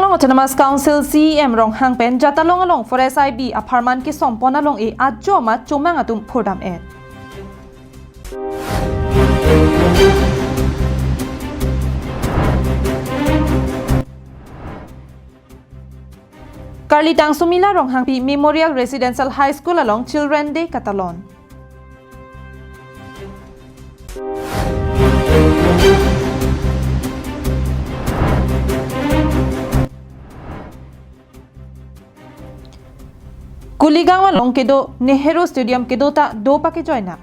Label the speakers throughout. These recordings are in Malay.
Speaker 1: Karbianglong Autonomous Council CEM rong hangpen jatalong along for SIB apartment ki sompon along e adjo mat chumang atum phodam et. Karlitang Sumila rong hangpi Memorial Residential High School along Children Day Katalon. Kuligawa long kedo Nehru Stadium kedo ta do pa ke join up.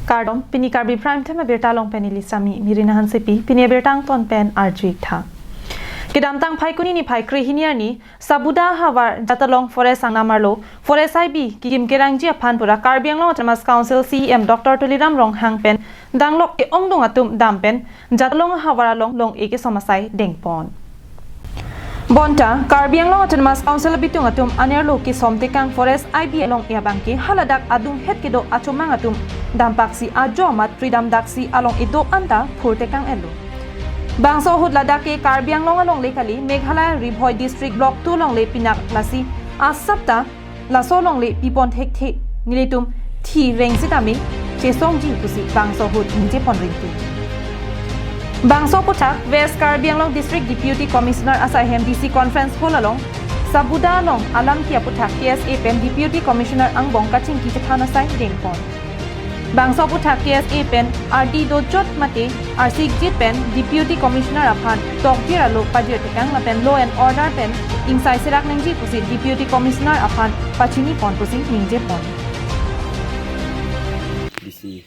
Speaker 1: Kardom pini karbi prime time berta long penili sami mirina hansepi pini bertang ton pen arjik tha. Kedam tang phai kuni ni phai krihiniar ni sabuda hawar jatalong forest angnamarlo forest IB kikim kerangji aphan pura Karbianglong Autonomous Council CEM Dr. Tuliram rong hangpen danglok ke ongdong atum dampen jatalong hawar along long eke somasai dengpon. Bonta Karbianglong Autonomous Council bitung atum anerlo ki somtekang forest IB along iabangki haladak adum het kedo achomang atum dampaksi ajomat freedom daksi along ido anta phurtekang elo. Bangso hud ladake Karbianglong along lekali Meghalaya Ribhoi District Block 2 long le pinak lasi asapta laso long le pipon thek the nilitum thi reng sitami chesongji pusi bangso hud nje ponringti. Bangso Putak West Karbianglong District Deputy Commissioner Asaihem DC Conference Hall along Sabuda along Alam Kia Putak KSA Pen Deputy Commissioner Angbong Kaching Kichapana Sai Dengpon. Bangso Putak KSA Pen RD Dojot Mate RC Jit Pen Deputy Commissioner Aphan Tokbir Alo Pajir Tekang Lapen Law and Order Pen Insai Serak Ningji Pusi Deputy Commissioner Aphan Pachini Pon Pusi Ningje Pon.
Speaker 2: DC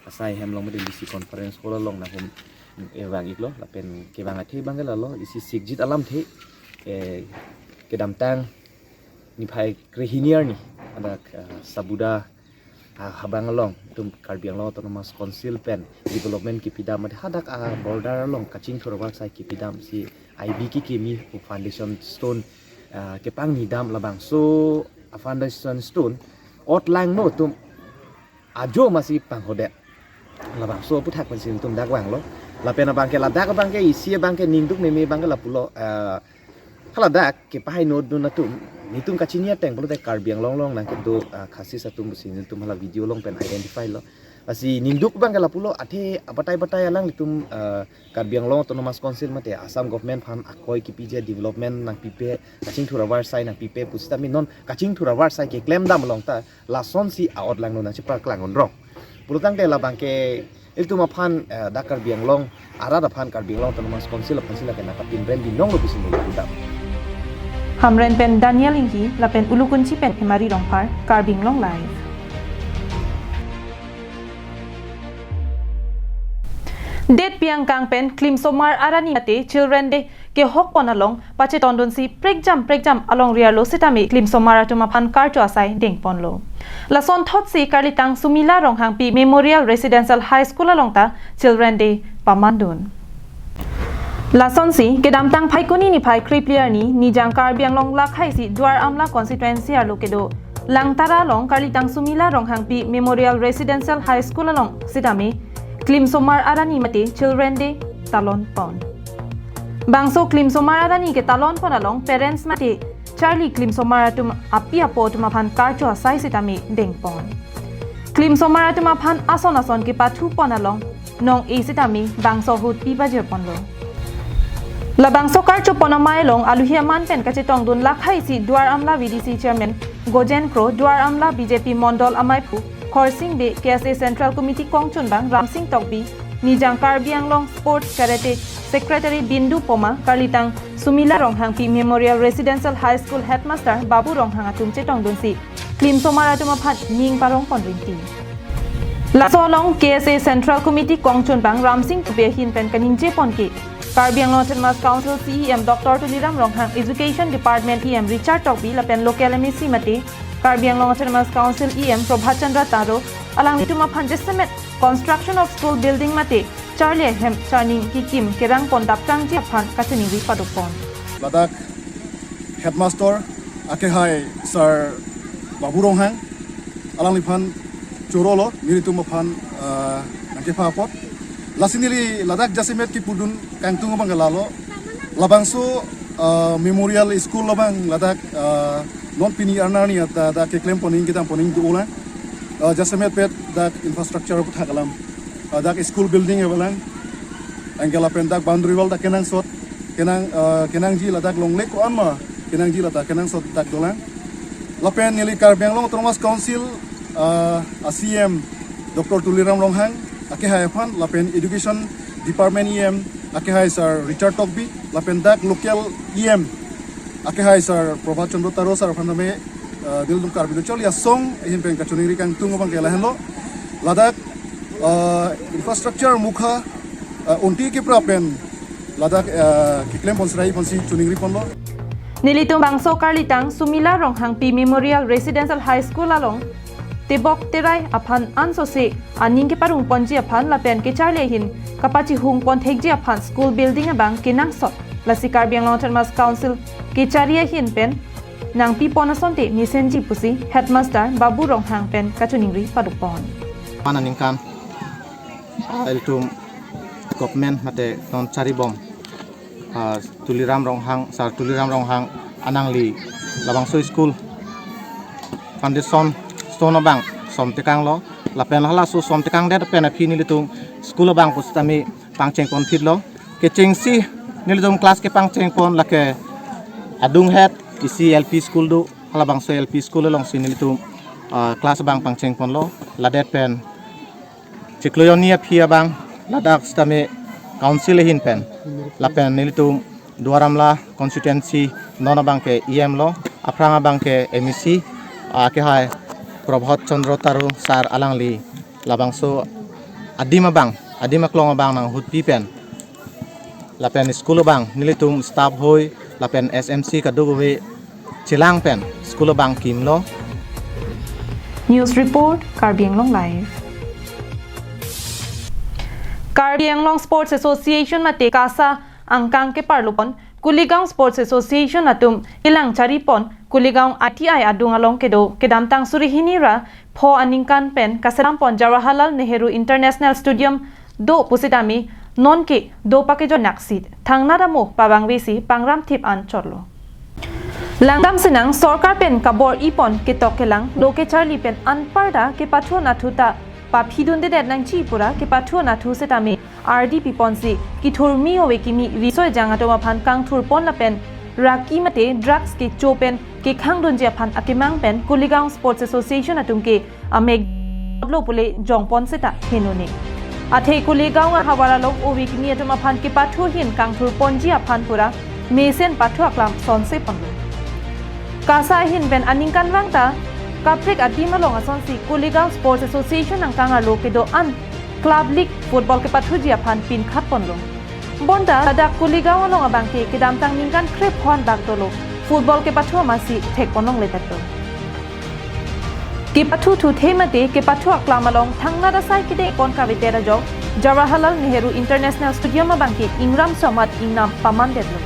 Speaker 2: Asaihem long DC Conference Hall along na hum evang iklo lapen kebang athe bangala lo isi sigjit alam the kedam tang ni phai krehiniar ni ada sabuda habang along tum Karbianglong Autonomous Council pen development ki pidam hadak border along kaching thorwak sai ki pidam si IB ki kemi foundation stone kepang ni dam labang so foundation stone outline no tum ajo masih panghode labang so puthak pensil tum dakwang lo lapena bangke ladak bangke isi bangke ninduk meme bangke lapulo haladak ke pahai nod do natum nitum kachinia teng bolo te Karbianglong long nang kedo khasi satu musin tum hala video long pen identify lo asi ninduk bangke lapulo athe batai alang litum Karbianglong Autonomous Council mate Assam government phan akoi ki pj development nang pipe kaching thurawar sai nang pipe pusitami non kaching thurawar sai ke claim dam long ta lason si out lang no na chipra klangon rong pulutang te la bangke itu mapan da Karbianglong arada pan Karbianglong Autonomous Council pan sila kena kapin brand di nong lo bisin lo kita.
Speaker 1: Hamren pen Daniel Ingi lapen ulukunci pen Himari Rongpar Karbianglong Live. Det piang kang pen klim somar arani ate children day ke hok pon along pache tondon si pregjam along rialo sitami klim somar atuma phan karcho asai dengpon lo. Lason thot si Karlitang Sumila rong hangpi Memorial Residential High School along ta Children Day pamandun. Lason si kedam tang phai kuni ni phai kripliar ni nijang Karbianglong lakhai si Duar Amla constituency arlo kedo langtara long Karlitang Sumila rong hangpi Memorial Residential High School along sitami Klim Somar Arani mate Children Day talon pon. Bangso Klim Somar Arani ke talon pon along parents mate Charlie Klim Somar tum api apo tum aphan karcho asai sitami dengpon. Klim Somar tum aphan ason ke pathu pon along nong e sitami bangso hut pipa jer pon lo. La bangso karcho ponamai long aluhia man pen kachetong dun lakhai si Duar Amla VDC chairman Gojen Kro Duar Amla BJP Mondol Amaipu Khorsing Be KSA Central Committee Kongchun Bang Ramsing Tokbi Nijang Karbianglong Sports Karate Secretary Bindu Poma Karlitang Sumila Ronghangpi Memorial Residential High School Headmaster Babu Ronghang atum chetong dunsi Klim Somar atum aphat ning parong ponrinti Lasolong KSA Central Committee Kongchun Bang Ramsing Tube hin pen kaningje ponki Karbianglong Autonomous Council CEM Dr. Tuliram Ronghang Education Department EM Richard Tokbi lapen local MEC mate Karbianglong Autonomous Council EM Prabhat Chandra Taro alang lituma panjesemet construction of school building mate Charlie Hem Charning Hikim Kerang Pondap Changji Aphan Kachini Padopon
Speaker 3: Ladak Headmaster Akehai Sir Babu Ronghang alang lipan Chorolo Miritum Aphan Nakepa Pot Lasinili ladak jasimet ki pudun kangtung bang galalo. Labangso memorial school labang ladak non pini arnani at dak keklem poning kita poning duulan. Jasimet pet dak infrastructure puthakalam. Dak school building ebalang. Anggala pendak boundary wall dak kenang sot kenang ji ladak longlek ko anma kenang ji ladak kenang sot dak dolang. Lapen nili Karbiang Long Autonomous Council ACM Dr. Tuliram Longhang ake hai fan lapen education department EM ake hai sir Richard Tokbi lapen dak local EM ake hai sir Prabhat Chandra Taro sir faname dildum karbido chol ya song ehin pen kachuning ri kang tungo bang kela henlo ladak infrastructure mukha onti ke prapen ladak kiklem ponsrai ponsi chuning ri ponlo
Speaker 1: Nilitung bangso karlitang sumila ronghang pi Memorial Residential High School along tebok terai aphan ansose aning ke parung ponji aphan lapen ke charlehin kapachi hung pon thekji aphan school building abang kinang sot lasi Karbiang Long Autonomous Council ke charia hin pen nang pi ponasonte misenji pusi headmaster Babu Ronghang pen kachuningri padupon
Speaker 4: mana ningkan eltum government mate non cari bom Tuliram Ronghang sar Tuliram Ronghang anangli labangso school foundation stone bang som tekang lo lapen hala su som tekang de pen api ni litung school bang pustami pangcheng pon fit lo ke chengsi ni litung class ke pangcheng pon lake adung het isi LP school do hala bangso LP school long sin litung class bang pangcheng pon lo ladet pen chikloyonia phia bang ladak stame council hin pen lapen nilitum duaramla constituency nona bangke EM lo apranga bangke MEC ake hai Prabhat Chandra Taru sar alangli labangso adima klong bang nang hut pipen lapen school bang nilitum staff hoi lapen SMC kaduwe chilang pen school bang kim lo
Speaker 1: News Report Karbiang Long Live Karbiang Long Sports Association mate kasa angkang ke parlupon Kuligaung Sports Association atum ilang charipon Kuligaung ATI adung along kedo kedamtang surihinira pho aningkan pen kaserampon Jawaharlal Nehru International Stadium do pusidami non ke do pakejo naksit thangnara mo pabangwesi pangram thip an chorlo Langdam senang sorkar pen kabor ipon ke tokelang loke charli pen anparda ke patho nathuta Papidun de nang chipura ke pathu na thu setame RDP ponsi ki thurmi owe kimi risoi janga to phan kang thur pon la pen raki mate drugs ke chopen ke khangdon je phan atimang pen Kuligaung Sports Association atum ke ameg lo pule jongpon seta henone athe Kuligaung hawara lok owe kimi atuma phan ke pathu hin kang thur pon ji phan pura mesen pathu aklam sonse panglo kasa hin ben aningkan wangta Kaprik adima long asonsi Kuligaung Sports Association ang kanga lo kedo an Club League Football ke pathuji aphan pin khat ponlo bonda ada Kuligaung long abangke kedamtang ningkan krep hon bagdolo football ke pathu masi thek ponong letatto ke pathu thu themate ke pathu aklam along thangna da sai kide pon ka vitera jo Jawaharlal Nehru International Stadium abangke ingram somat ingnam paman detlo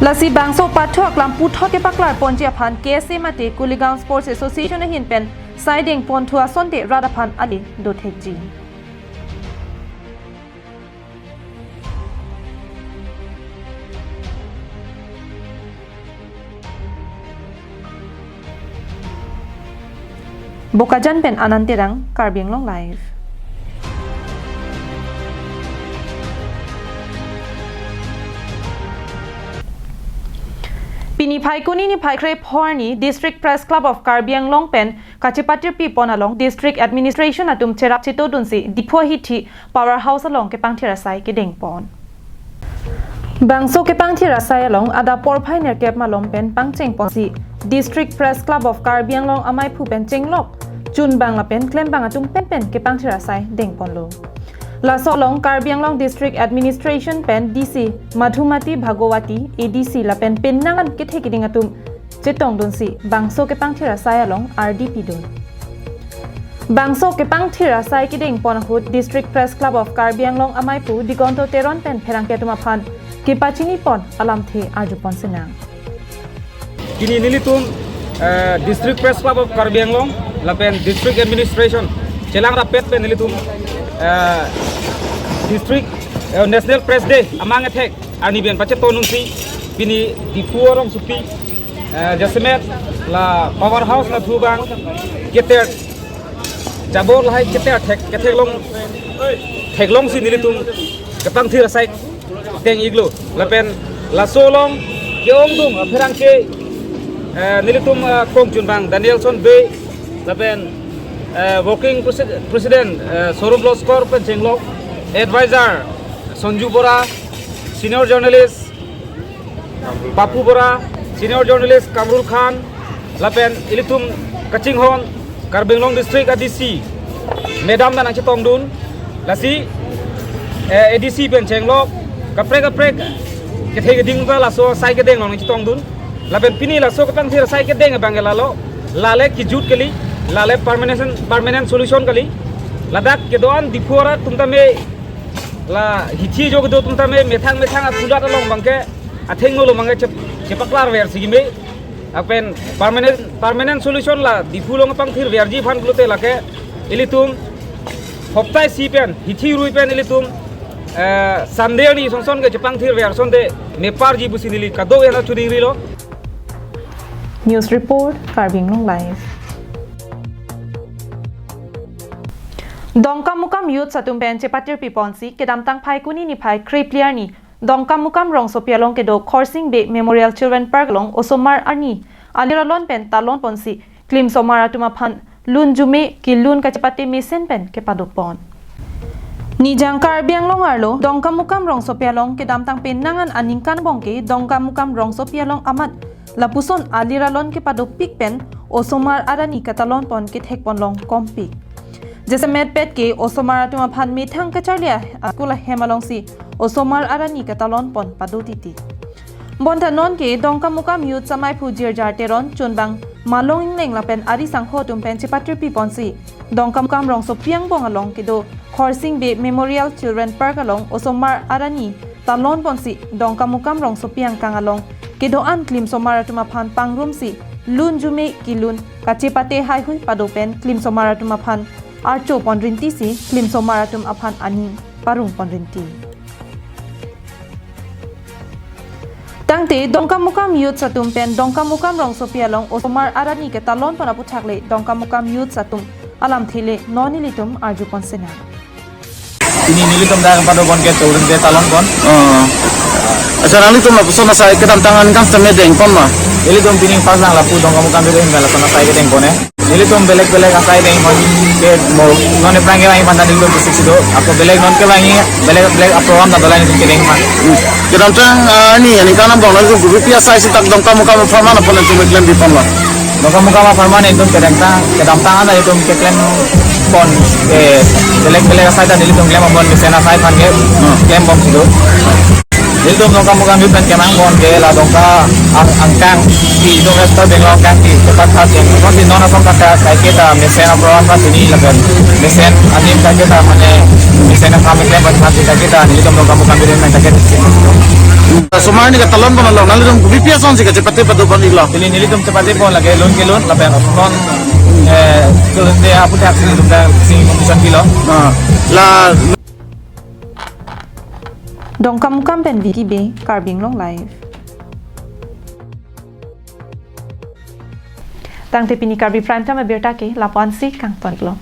Speaker 1: Lasi bangso patho aklam putho ke paklar ponji aphan KSA mate Kuligaung Sports Association hin pen siding pon thua sonte radaphan ali do thekji Bokajan pen ananterang Karbiang Long Live Pini phai kuni ni phai kre phorni District Press Club of Karbiang Long pen kachipatir pi ponalong District Administration atum cherap chito dunsi dipho hithi powerhouse along ke pangthira sai ke dengpon Bangso ke pangthira sai along ada por phai ner kep malom pen pangcheng ponsi District Press Club of Karbiang Long amai phu pen chenglok chun bangla pen klem bang atum pen ke pangthira sai dengpon lo La solong Karbiang Long District Administration pen DC Madhumati Bhagawati ADC la pen nangan ke thekiding atum chetong dunsi bangso ke pangthira sai along RDP dun Bangso ke pangthira sai kiding ponahut District Press Club of Karbiang Long amaipu digonto teron pen pherang ke tuma phan ke pachini pon alam the arjupon senang
Speaker 5: Kini nilitum District Press Club of Karbiang Long la pen District Administration chelang rapet pen nilitum district national press day amang attack ani ben pache tonung si bini dipuorong supi jasmet la powerhouse na thubang keter jabor lai keter theklong si nilitum katang thira sai teng iglo lapen la solong keong dum apherang ke nilitum kong chunbang danielson be lapen working president sorum loskor pen jenglok advisor sonju bora senior journalist papu bora senior journalist kamrul khan lapen ilitum kaching hon Karbinglong district ADC medam dan achetong dun lasi ADC pen jenglok kaprek kethe geding ba laso sai gedeng long achetong dun lapen pini laso katang thira sai gedeng bangela lale kijut kali lale permanent solution kali ladak kedon dipora tumta me la hichi jog do tumta me methang apulat long bangke atheng lo mangke chepaklar ver sigime apen permanent solution la dipulong pang thir verji phan blute lake ilitum hoptai si pen hichi rui pen ilitum sunday ni sonson ke chepang thir ver sonde mepar ji businili kado ena chuding rilo
Speaker 1: News report Karbinglong live. Dongkam mukam youth satum pen chepatir piponsi kedam tang phai kuni ni phai kripliar ni Dongkam mukam rong sopialong kedo Khorsing Bay Memorial Children Park long osomar ani aliralon pen talon ponsi klim somara tuma phan lun jume ki lun ka chepati misen pen ke padupon ni jangkar biang long arlo Dongkam mukam rong sopialong kedam tang pen nangan aningkan bongke Dongkam mukam rong sopialong amat lapuson aliralon ke padupik pen osomar arani katalon pon ke thekpon long kompik जैसे मेट पेट के ओसोमार तुम फान मिथांग कचालिया कुला हेमालोंसी ओसोमार आरानी कतालोन पन पादोतीती बंधा नॉन के डोंका मुकाम यूथ समाय फुजिर जारटेरन चुनबांग मालोंग नेंग लापेन आरी सांखो तुम पेन चिपाटर पिपॉन्सी डोंका मुकाम रोंग सो पियांग बोंग अलोंग के दो खॉर्सिंग बे मेमोरियल चिल्ड्रन पार्क अलोंग ओसोमार आरानी तालोन पॉन्सी डोंका मुकाम रोंग सो पियांग कांग अलोंग के दो अन क्लिम सोमार तुम फान पांगरूम सी लून जुमे की लून काचेपाते हाई हुई पादोपेन क्लिम सोमार तुम फान Archo ponrinti si klim somaratum aphan ani parung ponrinti tangte dongkam mukam youth satum pen dongkam mukam rong sopialong osomar arani ke talon para puthakle dongkam mukam youth satum alam thile noni litum arju ponsena
Speaker 2: ini nilitum dah pada kon ke turun ke talon kon
Speaker 4: Asal ali tum lapuson na sai kedam tangan kang teme deng pon ma
Speaker 2: nilitum pining pasang lapu dongkam mukam beden gala kona sai ke deng kone nilitum belek asai deng mon ke mo none prange wangi pandan nilitum bisik sido aku belek non ke wangi belek apron na dolai nilitum ke deng ma
Speaker 4: kedam tang ni ani kanam bong lalu gubi pia sai si tak dong kamu farman apa nanti meklem di pon ma
Speaker 2: dongkam mukam farman nilitum ke deng tang kedam tangan nilitum ke klem pon ke belek asai dan nilitum klem mon misena sai pan ke klem bom sido nilitum dongkam mukam yutan ke mang bon ke la dongka angkang di dong resta bengong kang di tempat khas yang masih nona song kata kai kita mesen apron pas ini lagan mesen anim kai kita mane mesen kami klaim pas kita nilitum dongkam mukam beden main taket
Speaker 4: Semua ni ketalon pun lalu nalu dong gubi pia son si kecepati padu pon iglo
Speaker 2: ini nilitum cepati pon lagi lun ke lun lapen non turun dia apa tak sini dong sini kompetisi kilo
Speaker 4: la
Speaker 1: Dongkam mukam pen Vicky Bay Karbinglong live tangte pini Karbi prime time berta ke lapan si kang ton lo